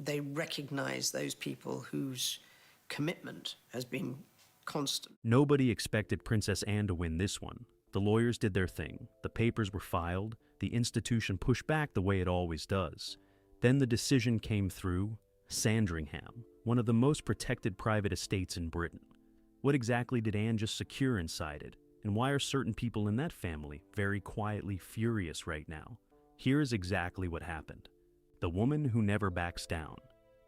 They recognize those people whose commitment has been constant. Nobody expected Princess Anne to win this one. The lawyers did their thing. The papers were filed. The institution pushed back the way it always does. Then the decision came through. Sandringham, one of the most protected private estates in Britain. What exactly did Anne just secure inside it? And why are certain people in that family very quietly furious right now? Here is exactly what happened. The woman who never backs down.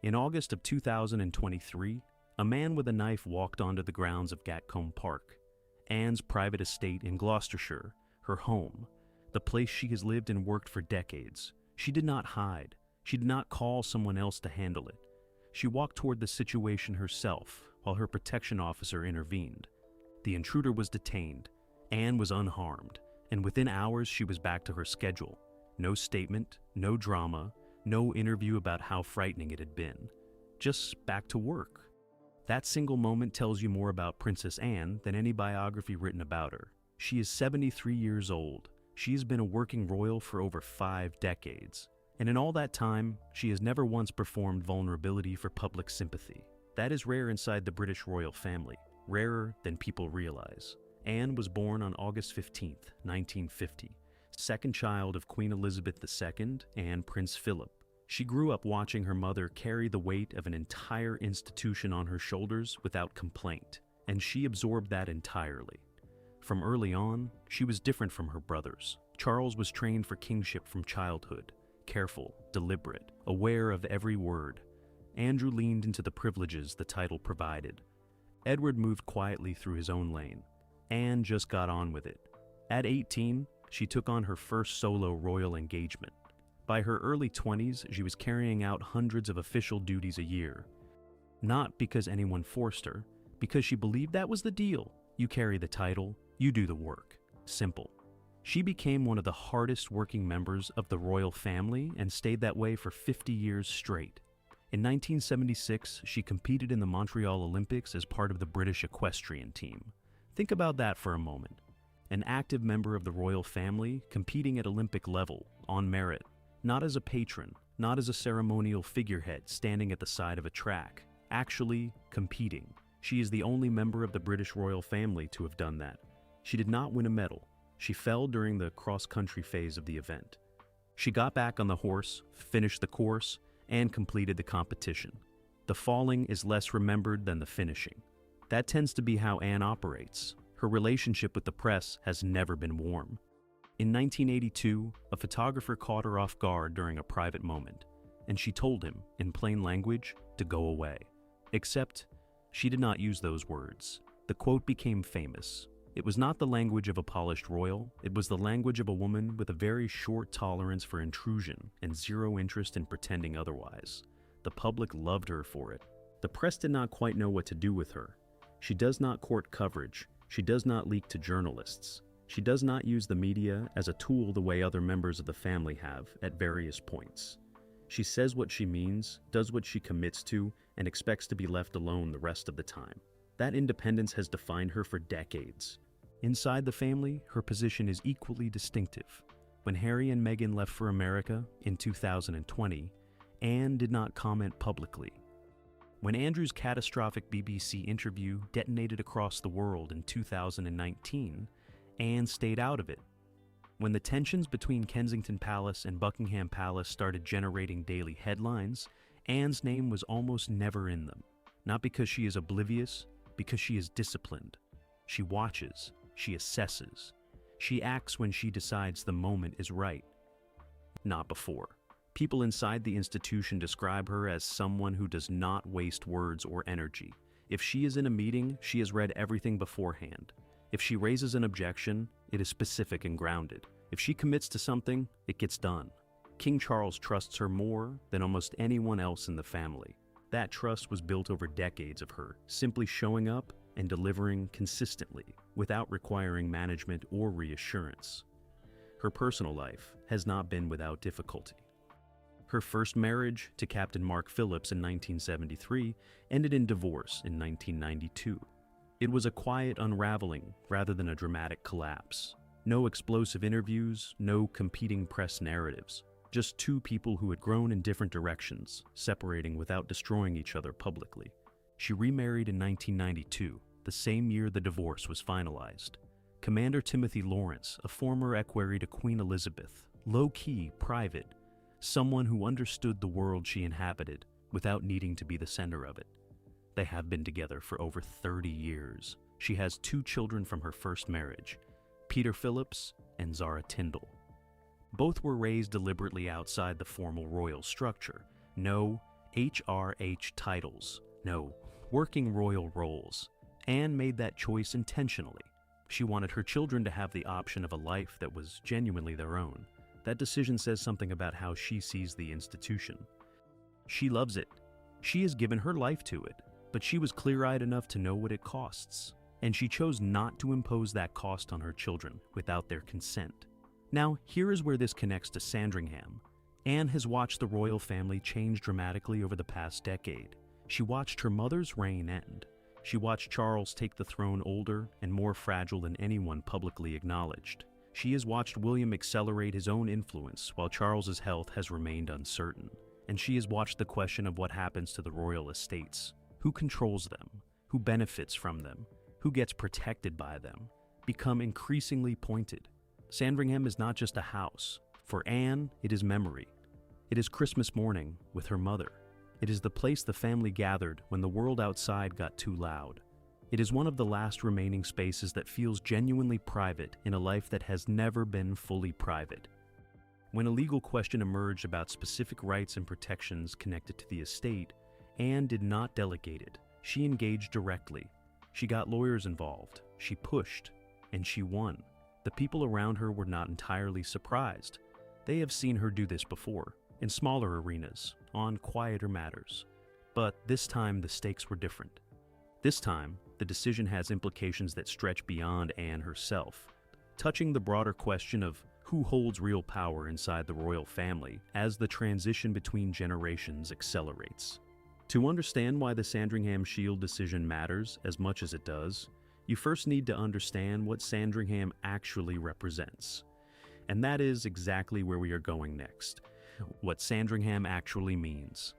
In August of 2023, a man with a knife walked onto the grounds of Gatcombe Park, Anne's private estate in Gloucestershire, her home, the place she has lived and worked for decades. She did not hide. She did not call someone else to handle it. She walked toward the situation herself while her protection officer intervened. The intruder was detained. Anne was unharmed, and within hours she was back to her schedule. No statement, no drama, no interview about how frightening it had been. Just back to work. That single moment tells you more about Princess Anne than any biography written about her. She is 73 years old. She has been a working royal for over 5 decades. And in all that time, she has never once performed vulnerability for public sympathy. That is rare inside the British royal family, rarer than people realize. Anne was born on August 15, 1950. Second child of Queen Elizabeth II and Prince Philip. She grew up watching her mother carry the weight of an entire institution on her shoulders without complaint, and she absorbed that entirely. From early on, she was different from her brothers. Charles was trained for kingship from childhood, careful, deliberate, aware of every word. Andrew leaned into the privileges the title provided. Edward moved quietly through his own lane. Anne just got on with it. At 18, she took on her first solo royal engagement. By her early 20s, she was carrying out hundreds of official duties a year. Not because anyone forced her, because she believed that was the deal. You carry the title, you do the work. Simple. She became one of the hardest working members of the royal family and stayed that way for 50 years straight. In 1976, she competed in the Montreal Olympics as part of the British equestrian team. Think about that for a moment. An active member of the royal family competing at Olympic level, on merit, not as a patron, not as a ceremonial figurehead standing at the side of a track, actually competing. She is the only member of the British royal family to have done that. She did not win a medal. She fell during the cross-country phase of the event. She got back on the horse, finished the course, and completed the competition. The falling is less remembered than the finishing. That tends to be how Anne operates. Her relationship with the press has never been warm. In 1982, a photographer caught her off guard during a private moment, and she told him, in plain language, to go away. Except, she did not use those words. The quote became famous. It was not the language of a polished royal, it was the language of a woman with a very short tolerance for intrusion and zero interest in pretending otherwise. The public loved her for it. The press did not quite know what to do with her. She does not court coverage. She does not leak to journalists. She does not use the media as a tool the way other members of the family have at various points. She says what she means, does what she commits to, and expects to be left alone the rest of the time. That independence has defined her for decades. Inside the family, her position is equally distinctive. When Harry and Meghan left for America in 2020, Anne did not comment publicly. When Andrew's catastrophic BBC interview detonated across the world in 2019, Anne stayed out of it. When the tensions between Kensington Palace and Buckingham Palace started generating daily headlines, Anne's name was almost never in them. Not because she is oblivious, because she is disciplined. She watches, she assesses. She acts when she decides the moment is right. Not before. People inside the institution describe her as someone who does not waste words or energy. If she is in a meeting, she has read everything beforehand. If she raises an objection, it is specific and grounded. If she commits to something, it gets done. King Charles trusts her more than almost anyone else in the family. That trust was built over decades of her, simply showing up and delivering consistently, without requiring management or reassurance. Her personal life has not been without difficulty. Her first marriage to Captain Mark Phillips in 1973 ended in divorce in 1992. It was a quiet unraveling rather than a dramatic collapse. No explosive interviews, no competing press narratives. Just two people who had grown in different directions, separating without destroying each other publicly. She remarried in 1992, the same year the divorce was finalized. Commander Timothy Lawrence, a former equerry to Queen Elizabeth, low-key, private, someone who understood the world she inhabited without needing to be the center of it. They have been together for over 30 years. She has 2 children from her first marriage, Peter Phillips and Zara Tyndall. Both were raised deliberately outside the formal royal structure. No HRH titles, no working royal roles. Anne made that choice intentionally. She wanted her children to have the option of a life that was genuinely their own. That decision says something about how she sees the institution. She loves it. She has given her life to it, but she was clear-eyed enough to know what it costs, and she chose not to impose that cost on her children without their consent. Now, here is where this connects to Sandringham. Anne has watched the royal family change dramatically over the past decade. She watched her mother's reign end. She watched Charles take the throne older and more fragile than anyone publicly acknowledged. She has watched William accelerate his own influence while Charles's health has remained uncertain. And she has watched the question of what happens to the royal estates. Who controls them? Who benefits from them? Who gets protected by them? Become increasingly pointed. Sandringham is not just a house. For Anne, it is memory. It is Christmas morning with her mother. It is the place the family gathered when the world outside got too loud. It is one of the last remaining spaces that feels genuinely private in a life that has never been fully private. When a legal question emerged about specific rights and protections connected to the estate, Anne did not delegate it. She engaged directly. She got lawyers involved. She pushed. And she won. The people around her were not entirely surprised. They have seen her do this before, in smaller arenas, on quieter matters. But this time the stakes were different. This time, the decision has implications that stretch beyond Anne herself, touching the broader question of who holds real power inside the royal family as the transition between generations accelerates. To understand why the Sandringham Shield decision matters as much as it does, you first need to understand what Sandringham actually represents. And that is exactly where we are going next, what Sandringham actually means.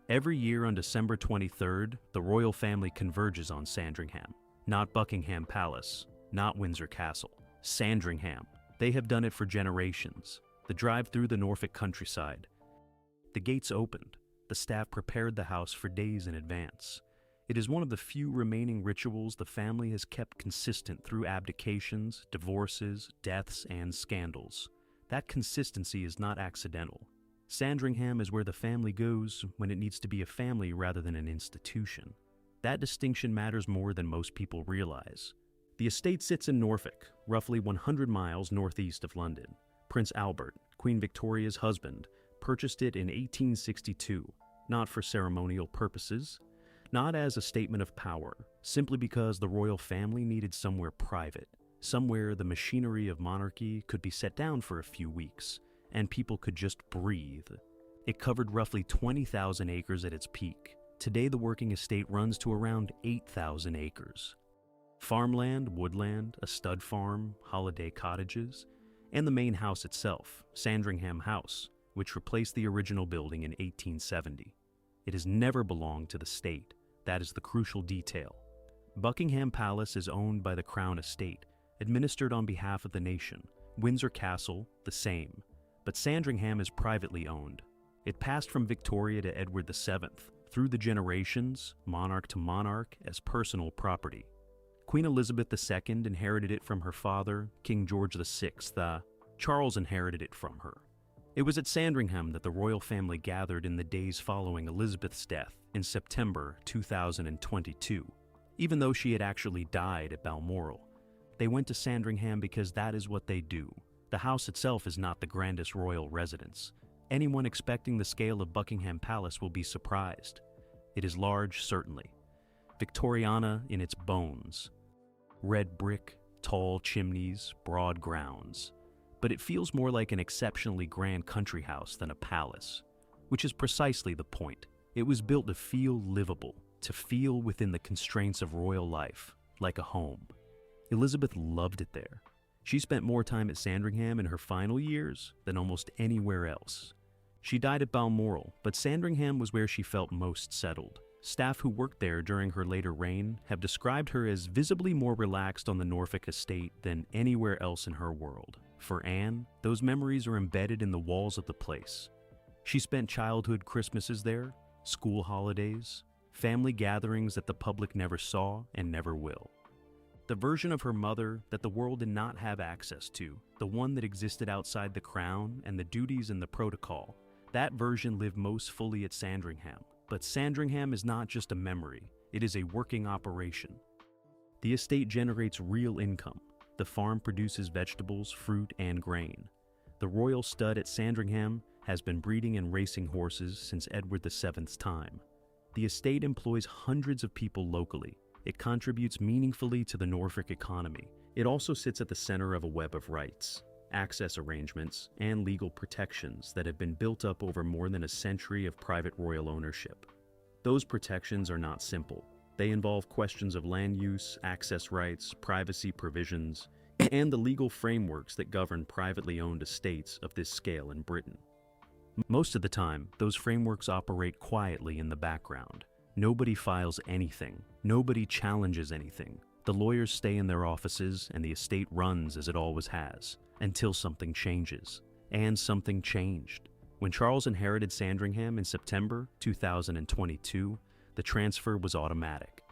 Every year on December 23rd, the royal family converges on Sandringham. Not Buckingham Palace, not Windsor Castle. Sandringham. They have done it for generations. The drive through the Norfolk countryside. The gates opened. The staff prepared the house for days in advance. It is one of the few remaining rituals the family has kept consistent through abdications, divorces, deaths, and scandals. That consistency is not accidental. Sandringham is where the family goes when it needs to be a family rather than an institution. That distinction matters more than most people realize. The estate sits in Norfolk, roughly 100 miles northeast of London. Prince Albert, Queen Victoria's husband, purchased it in 1862, not for ceremonial purposes, not as a statement of power, simply because the royal family needed somewhere private, somewhere the machinery of monarchy could be set down for a few weeks, and people could just breathe. It covered roughly 20,000 acres at its peak. Today the working estate runs to around 8,000 acres. Farmland, woodland, a stud farm, holiday cottages, and the main house itself, Sandringham House, which replaced the original building in 1870. It has never belonged to the state. That is the crucial detail. Buckingham Palace is owned by the Crown Estate, administered on behalf of the nation. Windsor Castle, the same. But Sandringham is privately owned. It passed from Victoria to Edward VII, through the generations, monarch to monarch, as personal property. Queen Elizabeth II inherited it from her father, King George VI. Charles inherited it from her. It was at Sandringham that the royal family gathered in the days following Elizabeth's death in September 2022. Even though she had actually died at Balmoral, they went to Sandringham because that is what they do. The house itself is not the grandest royal residence. Anyone expecting the scale of Buckingham Palace will be surprised. It is large, certainly. Victoriana in its bones. Red brick, tall chimneys, broad grounds. But it feels more like an exceptionally grand country house than a palace, which is precisely the point. It was built to feel livable, to feel within the constraints of royal life, like a home. Elizabeth loved it there. She spent more time at Sandringham in her final years than almost anywhere else. She died at Balmoral, but Sandringham was where she felt most settled. Staff who worked there during her later reign have described her as visibly more relaxed on the Norfolk estate than anywhere else in her world. For Anne, those memories are embedded in the walls of the place. She spent childhood Christmases there, school holidays, family gatherings that the public never saw and never will. The version of her mother that the world did not have access to, the one that existed outside the crown and the duties and the protocol, that version lived most fully at Sandringham. But Sandringham is not just a memory, it is a working operation. The estate generates real income. The farm produces vegetables, fruit, and grain. The royal stud at Sandringham has been breeding and racing horses since Edward VII's time. The estate employs hundreds of people locally. It contributes meaningfully to the Norfolk economy. It also sits at the center of a web of rights, access arrangements, and legal protections that have been built up over more than a century of private royal ownership. Those protections are not simple. They involve questions of land use, access rights, privacy provisions, and the legal frameworks that govern privately owned estates of this scale in Britain. Most of the time, those frameworks operate quietly in the background. Nobody files anything. Nobody challenges anything. The lawyers stay in their offices and the estate runs as it always has, until something changes. And something changed. When Charles inherited Sandringham in September 2022, the transfer was automatic.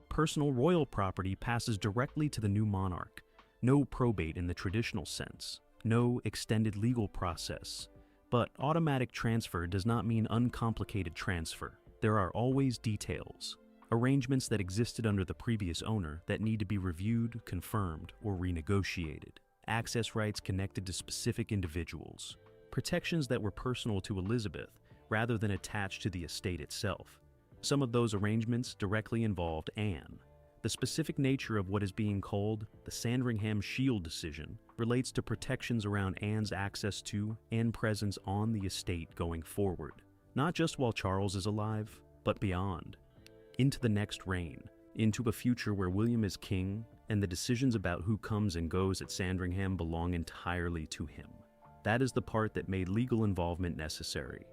Personal royal property passes directly to the new monarch. No probate in the traditional sense. No extended legal process. But automatic transfer does not mean uncomplicated transfer. There are always details. Arrangements that existed under the previous owner that need to be reviewed, confirmed, or renegotiated. Access rights connected to specific individuals. Protections that were personal to Elizabeth rather than attached to the estate itself. Some of those arrangements directly involved Anne. The specific nature of what is being called the Sandringham Shield decision relates to protections around Anne's access to and presence on the estate going forward, not just while Charles is alive, but beyond. Into the next reign, into a future where William is king and the decisions about who comes and goes at Sandringham belong entirely to him. That is the part that made legal involvement necessary.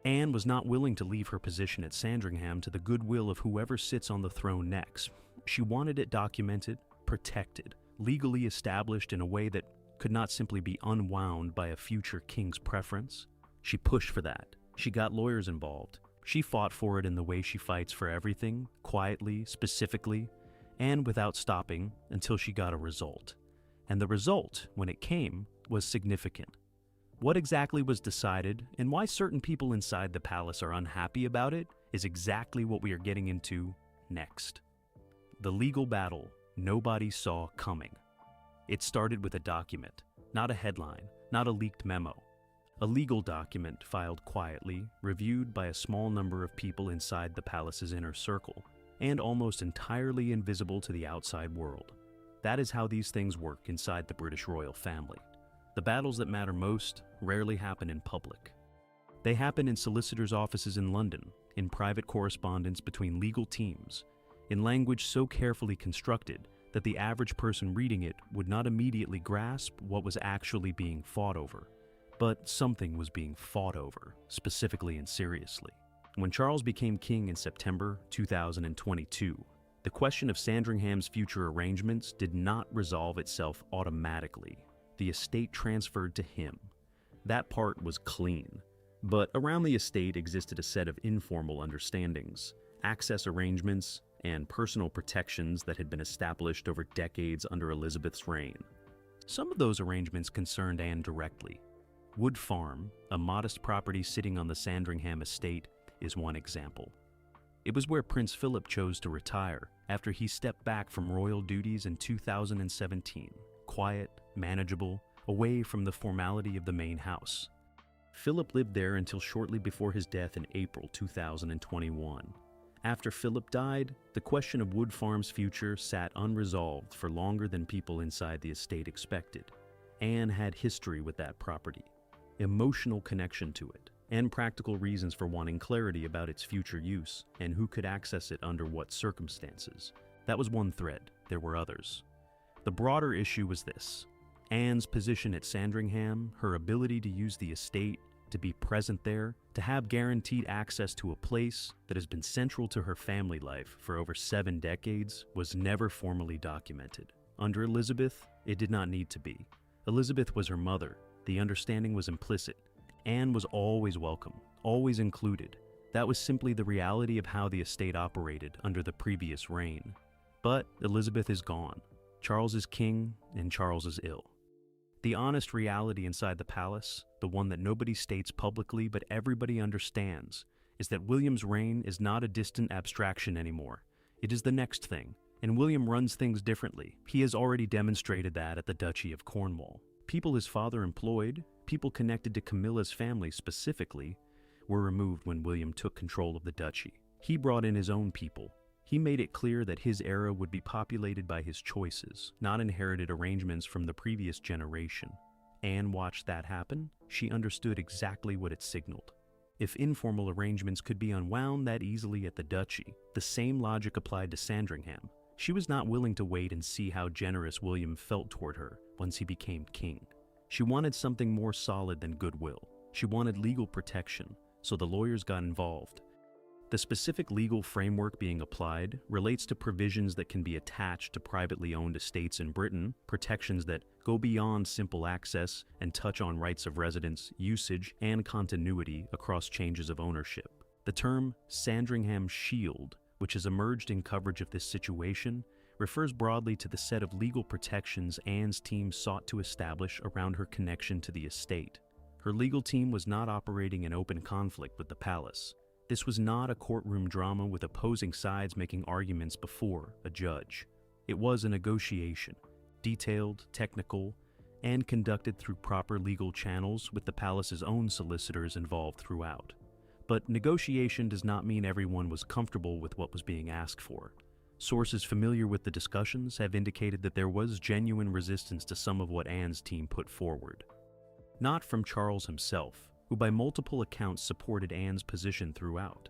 Anne was not willing to leave her position at Sandringham to the goodwill of whoever sits on the throne next. She wanted it documented, protected, legally established in a way that could not simply be unwound by a future king's preference. She pushed for that. She got lawyers involved. She fought for it in the way she fights for everything, quietly, specifically, and without stopping until she got a result. And the result, when it came, was significant. What exactly was decided and why certain people inside the palace are unhappy about it is exactly what we are getting into next. The legal battle nobody saw coming. It started with a document, not a headline, not a leaked memo. A legal document filed quietly, reviewed by a small number of people inside the palace's inner circle, and almost entirely invisible to the outside world. That is how these things work inside the British royal family. The battles that matter most rarely happen in public. They happen in solicitors' offices in London, in private correspondence between legal teams, in language so carefully constructed that the average person reading it would not immediately grasp what was actually being fought over. But something was being fought over, specifically and seriously. When Charles became king in September 2022, the question of Sandringham's future arrangements did not resolve itself automatically. The estate transferred to him. That part was clean. But around the estate existed a set of informal understandings, access arrangements, and personal protections that had been established over decades under Elizabeth's reign. Some of those arrangements concerned Anne directly. Wood Farm, a modest property sitting on the Sandringham estate, is one example. It was where Prince Philip chose to retire after he stepped back from royal duties in 2017, quiet, manageable, away from the formality of the main house. Philip lived there until shortly before his death in April 2021. After Philip died, the question of Wood Farm's future sat unresolved for longer than people inside the estate expected. Anne had history with that property, emotional connection to it, and practical reasons for wanting clarity about its future use and who could access it under what circumstances. That was one thread. There were others. The broader issue was this. Anne's position at Sandringham, her ability to use the estate, to be present there, to have guaranteed access to a place that has been central to her family life for over 7 decades, was never formally documented. Under Elizabeth, it did not need to be. Elizabeth was her mother. The understanding was implicit. Anne was always welcome, always included. That was simply the reality of how the estate operated under the previous reign. But Elizabeth is gone. Charles is king, and Charles is ill. The honest reality inside the palace, the one that nobody states publicly but everybody understands, is that William's reign is not a distant abstraction anymore. It is the next thing, and William runs things differently. He has already demonstrated that at the Duchy of Cornwall. People his father employed, people connected to Camilla's family specifically, were removed when William took control of the duchy. He brought in his own people. He made it clear that his era would be populated by his choices, not inherited arrangements from the previous generation. Anne watched that happen. She understood exactly what it signaled. If informal arrangements could be unwound that easily at the duchy, the same logic applied to Sandringham. She was not willing to wait and see how generous William felt toward her once he became king. She wanted something more solid than goodwill. She wanted legal protection, so the lawyers got involved. The specific legal framework being applied relates to provisions that can be attached to privately owned estates in Britain, protections that go beyond simple access and touch on rights of residence, usage, and continuity across changes of ownership. The term Sandringham Shield, which has emerged in coverage of this situation, refers broadly to the set of legal protections Anne's team sought to establish around her connection to the estate. Her legal team was not operating in open conflict with the palace. This was not a courtroom drama with opposing sides making arguments before a judge. It was a negotiation, detailed, technical, and conducted through proper legal channels with the palace's own solicitors involved throughout. But negotiation does not mean everyone was comfortable with what was being asked for. Sources familiar with the discussions have indicated that there was genuine resistance to some of what Anne's team put forward. Not from Charles himself, who by multiple accounts supported Anne's position throughout.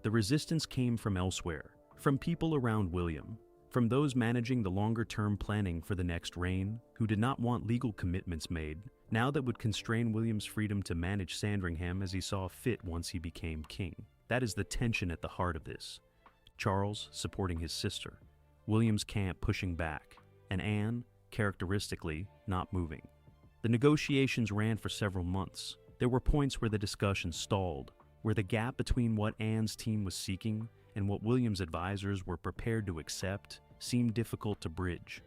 The resistance came from elsewhere, from people around William, from those managing the longer-term planning for the next reign, who did not want legal commitments made, now that would constrain William's freedom to manage Sandringham as he saw fit once he became king. That is the tension at the heart of this. Charles supporting his sister, William's camp pushing back, and Anne, characteristically, not moving. The negotiations ran for several months. There were points where the discussion stalled, where the gap between what Anne's team was seeking and what William's advisors were prepared to accept seemed difficult to bridge.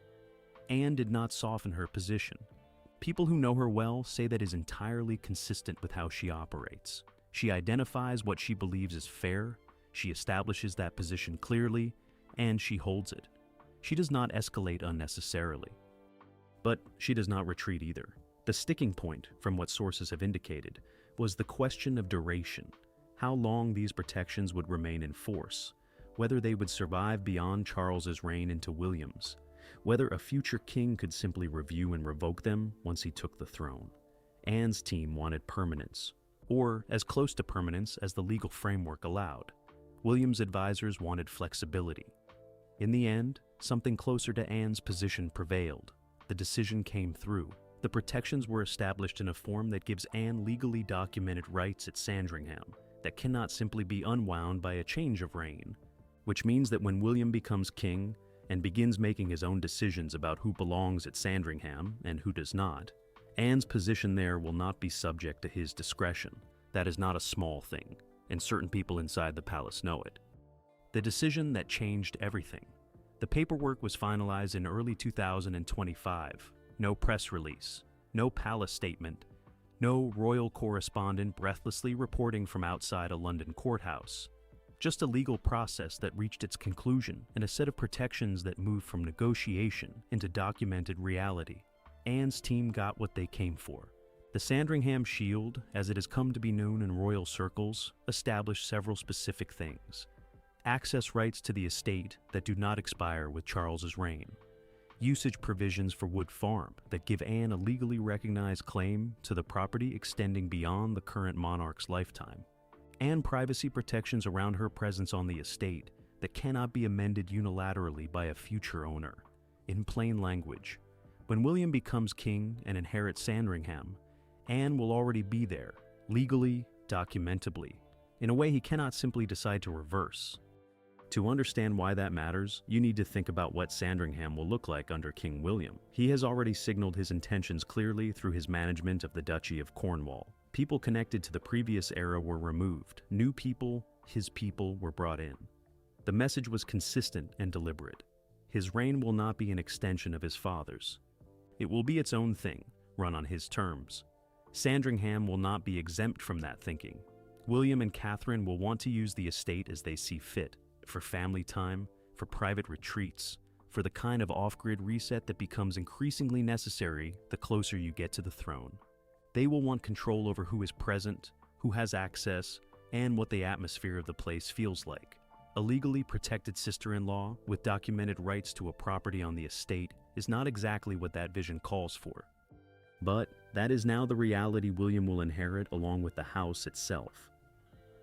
Anne did not soften her position. People who know her well say that is entirely consistent with how she operates. She identifies what she believes is fair, she establishes that position clearly, and she holds it. She does not escalate unnecessarily. But she does not retreat either. The sticking point, from what sources have indicated, was the question of duration, how long these protections would remain in force, whether they would survive beyond Charles's reign into William's, whether a future king could simply review and revoke them once he took the throne. Anne's team wanted permanence, or as close to permanence as the legal framework allowed. William's advisors wanted flexibility. In the end, something closer to Anne's position prevailed. The decision came through. The protections were established in a form that gives Anne legally documented rights at Sandringham that cannot simply be unwound by a change of reign, which means that when William becomes king and begins making his own decisions about who belongs at Sandringham and who does not, Anne's position there will not be subject to his discretion. That is not a small thing, and certain people inside the palace know it. The decision that changed everything. The paperwork was finalized in early 2025. No press release, no palace statement, no royal correspondent breathlessly reporting from outside a London courthouse. Just a legal process that reached its conclusion and a set of protections that moved from negotiation into documented reality. Anne's team got what they came for. The Sandringham Shield, as it has come to be known in royal circles, established several specific things. Access rights to the estate that do not expire with Charles's reign. Usage provisions for Wood Farm that give Anne a legally recognized claim to the property extending beyond the current monarch's lifetime, and privacy protections around her presence on the estate that cannot be amended unilaterally by a future owner. In plain language, When William becomes king and inherits Sandringham, Anne will already be there, legally, documentably, in a way he cannot simply decide to reverse. To understand why that matters, you need to think about what Sandringham will look like under King William. He has already signaled his intentions clearly through his management of the Duchy of Cornwall. People connected to the previous era were removed. New people, his people, were brought in. The message was consistent and deliberate. His reign will not be an extension of his father's. It will be its own thing, run on his terms. Sandringham will not be exempt from that thinking. William and Catherine will want to use the estate as they see fit, for family time, for private retreats, for the kind of off-grid reset that becomes increasingly necessary the closer you get to the throne. They will want control over who is present, who has access, and what the atmosphere of the place feels like. A legally protected sister-in-law with documented rights to a property on the estate is not exactly what that vision calls for. But that is now the reality William will inherit along with the house itself.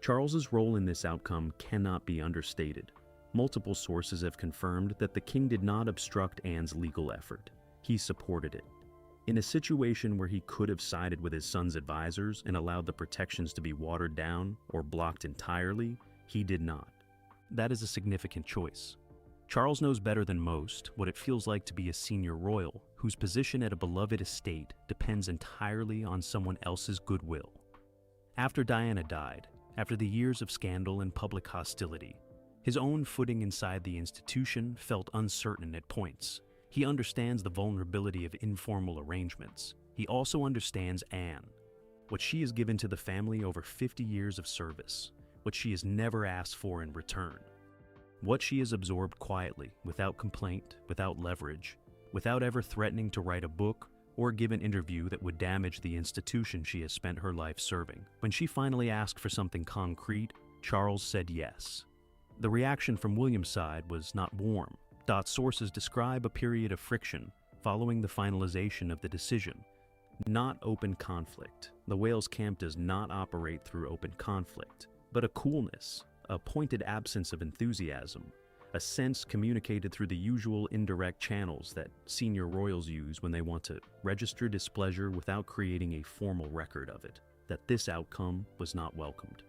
Charles's role in this outcome cannot be understated. Multiple sources have confirmed that the king did not obstruct Anne's legal effort. He supported it. In a situation where he could have sided with his son's advisors and allowed the protections to be watered down or blocked entirely, he did not. That is a significant choice. Charles knows better than most what it feels like to be a senior royal whose position at a beloved estate depends entirely on someone else's goodwill. After Diana died, after the years of scandal and public hostility, his own footing inside the institution felt uncertain at points. He understands the vulnerability of informal arrangements. He also understands Anne, what she has given to the family over 50 years of service, what she has never asked for in return, what she has absorbed quietly, without complaint, without leverage, without ever threatening to write a book or give an interview that would damage the institution she has spent her life serving. When she finally asked for something concrete, Charles said yes. The reaction from William's side was not warm. Sources describe a period of friction following the finalization of the decision, not open conflict. The Wales camp does not operate through open conflict, but a coolness, a pointed absence of enthusiasm, a sense communicated through the usual indirect channels that senior royals use when they want to register displeasure without creating a formal record of it, that this outcome was not welcomed.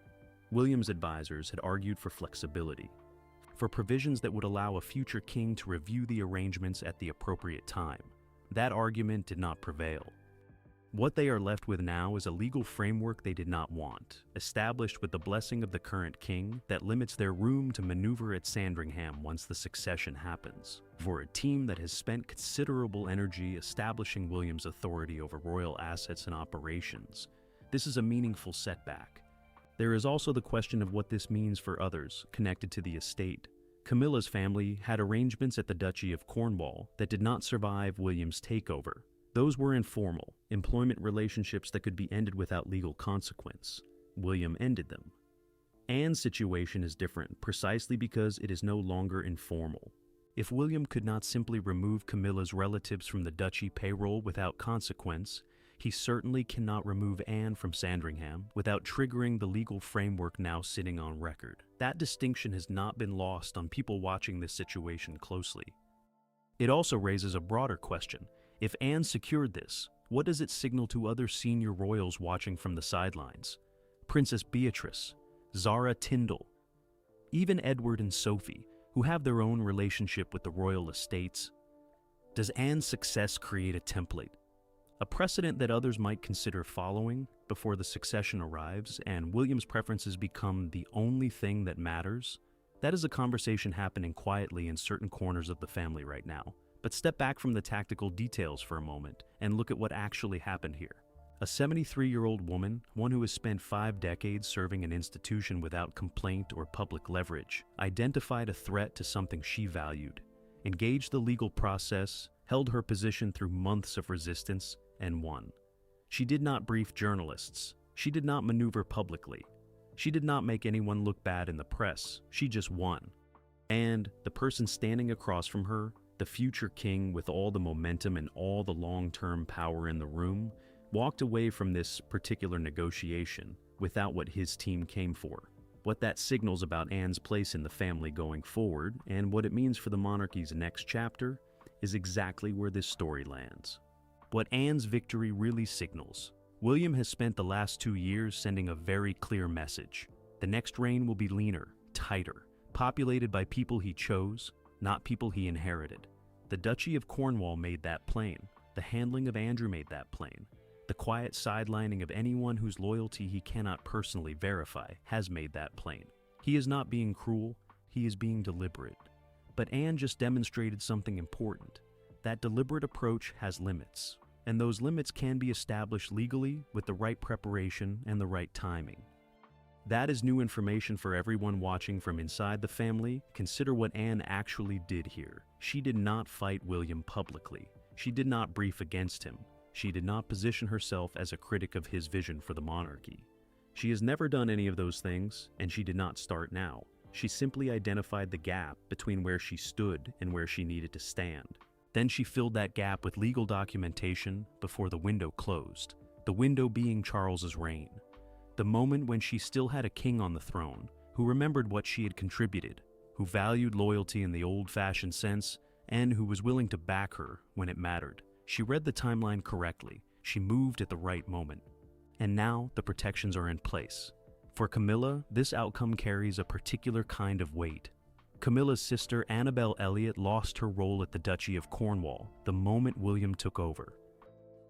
William's advisors had argued for flexibility, for provisions that would allow a future king to review the arrangements at the appropriate time. That argument did not prevail. What they are left with now is a legal framework they did not want, established with the blessing of the current king that limits their room to maneuver at Sandringham once the succession happens. For a team that has spent considerable energy establishing William's authority over royal assets and operations, this is a meaningful setback. There is also the question of what this means for others connected to the estate. Camilla's family had arrangements at the Duchy of Cornwall that did not survive William's takeover. Those were informal, employment relationships that could be ended without legal consequence. William ended them. Anne's situation is different precisely because it is no longer informal. If William could not simply remove Camilla's relatives from the duchy payroll without consequence, he certainly cannot remove Anne from Sandringham without triggering the legal framework now sitting on record. That distinction has not been lost on people watching this situation closely. It also raises a broader question. If Anne secured this, what does it signal to other senior royals watching from the sidelines? Princess Beatrice, Zara Tyndall, even Edward and Sophie, who have their own relationship with the royal estates. Does Anne's success create a template, a precedent that others might consider following before the succession arrives and William's preferences become the only thing that matters? That is a conversation happening quietly in certain corners of the family right now. But step back from the tactical details for a moment and look at what actually happened here. A 73-year-old woman, one who has spent 5 decades serving an institution without complaint or public leverage, identified a threat to something she valued, engaged the legal process, held her position through months of resistance, and won. She did not brief journalists. She did not maneuver publicly. She did not make anyone look bad in the press. She just won. And the person standing across from her, the future king with all the momentum and all the long-term power in the room, walked away from this particular negotiation without what his team came for. What that signals about Anne's place in the family going forward and what it means for the monarchy's next chapter is exactly where this story lands. What Anne's victory really signals. William has spent the last 2 years sending a very clear message. The next reign will be leaner, tighter, populated by people he chose, not people he inherited. The Duchy of Cornwall made that plain. The handling of Andrew made that plain. The quiet sidelining of anyone whose loyalty he cannot personally verify has made that plain. He is not being cruel, he is being deliberate. But Anne just demonstrated something important. That deliberate approach has limits, and those limits can be established legally with the right preparation and the right timing. That is new information for everyone watching from inside the family. Consider what Anne actually did here. She did not fight William publicly. She did not brief against him. She did not position herself as a critic of his vision for the monarchy. She has never done any of those things, and she did not start now. She simply identified the gap between where she stood and where she needed to stand. Then she filled that gap with legal documentation before the window closed, the window being Charles's reign. The moment when she still had a king on the throne, who remembered what she had contributed, who valued loyalty in the old-fashioned sense, and who was willing to back her when it mattered. She read the timeline correctly. She moved at the right moment. And now the protections are in place. For Camilla, this outcome carries a particular kind of weight. Camilla's sister Annabel Elliot lost her role at the Duchy of Cornwall the moment William took over.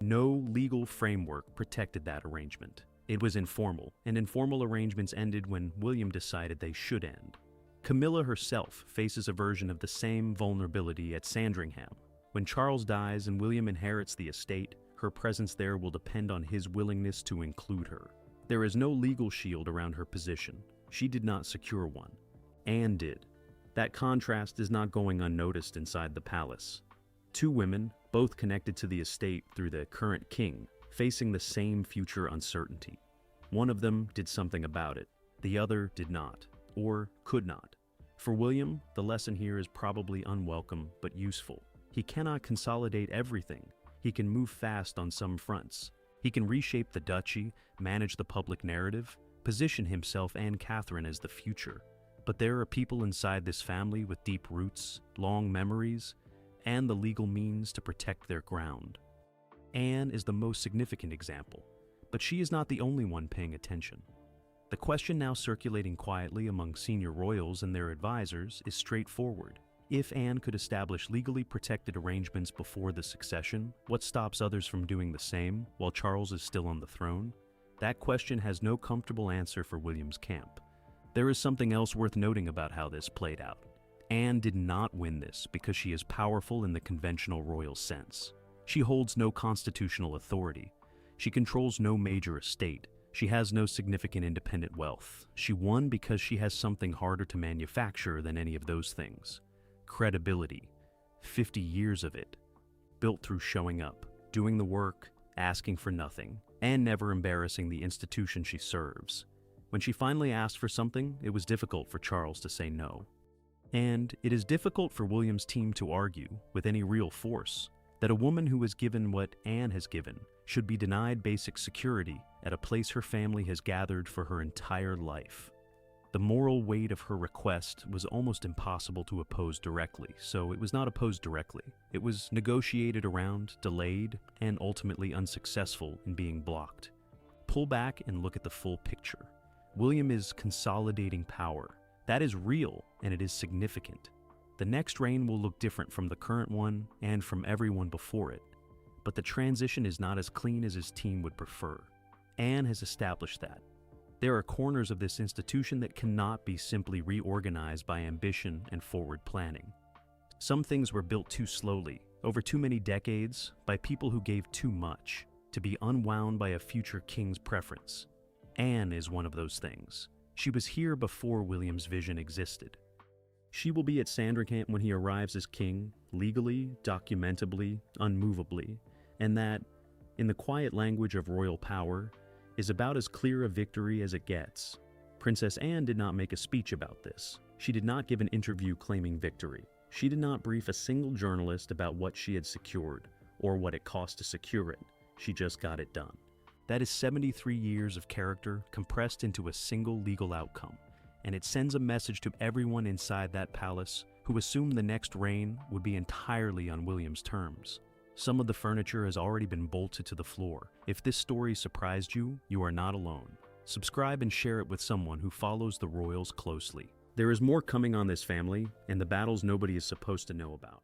No legal framework protected that arrangement. It was informal, and informal arrangements ended when William decided they should end. Camilla herself faces a version of the same vulnerability at Sandringham. When Charles dies and William inherits the estate, her presence there will depend on his willingness to include her. There is no legal shield around her position. She did not secure one. Anne did. That contrast is not going unnoticed inside the palace. 2 women, both connected to the estate through the current king, facing the same future uncertainty. One of them did something about it. The other did not, or could not. For William, the lesson here is probably unwelcome but useful. He cannot consolidate everything. He can move fast on some fronts. He can reshape the duchy, manage the public narrative, position himself and Catherine as the future. But there are people inside this family with deep roots, long memories, and the legal means to protect their ground. Anne is the most significant example, but she is not the only one paying attention. The question now circulating quietly among senior royals and their advisors is straightforward. If Anne could establish legally protected arrangements before the succession, what stops others from doing the same while Charles is still on the throne? That question has no comfortable answer for William's camp. There is something else worth noting about how this played out. Anne did not win this because she is powerful in the conventional royal sense. She holds no constitutional authority. She controls no major estate. She has no significant independent wealth. She won because she has something harder to manufacture than any of those things. Credibility. 50 years of it. Built through showing up, doing the work, asking for nothing, and never embarrassing the institution she serves. When she finally asked for something, it was difficult for Charles to say no. And it is difficult for William's team to argue, with any real force, that a woman who has given what Anne has given should be denied basic security at a place her family has gathered for her entire life. The moral weight of her request was almost impossible to oppose directly, so it was not opposed directly. It was negotiated around, delayed, and ultimately unsuccessful in being blocked. Pull back and look at the full picture. William is consolidating power. That is real, and it is significant. The next reign will look different from the current one and from everyone before it, but the transition is not as clean as his team would prefer. Anne has established that. There are corners of this institution that cannot be simply reorganized by ambition and forward planning. Some things were built too slowly, over too many decades, by people who gave too much, to be unwound by a future king's preference. Anne is one of those things. She was here before William's vision existed. She will be at Sandringham when he arrives as king, legally, documentably, unmovably, and that, in the quiet language of royal power, is about as clear a victory as it gets. Princess Anne did not make a speech about this. She did not give an interview claiming victory. She did not brief a single journalist about what she had secured, or what it cost to secure it. She just got it done. That is 73 years of character compressed into a single legal outcome, and it sends a message to everyone inside that palace who assumed the next reign would be entirely on William's terms. Some of the furniture has already been bolted to the floor. If this story surprised you, you are not alone. Subscribe and share it with someone who follows the royals closely. There is more coming on this family and the battles nobody is supposed to know about.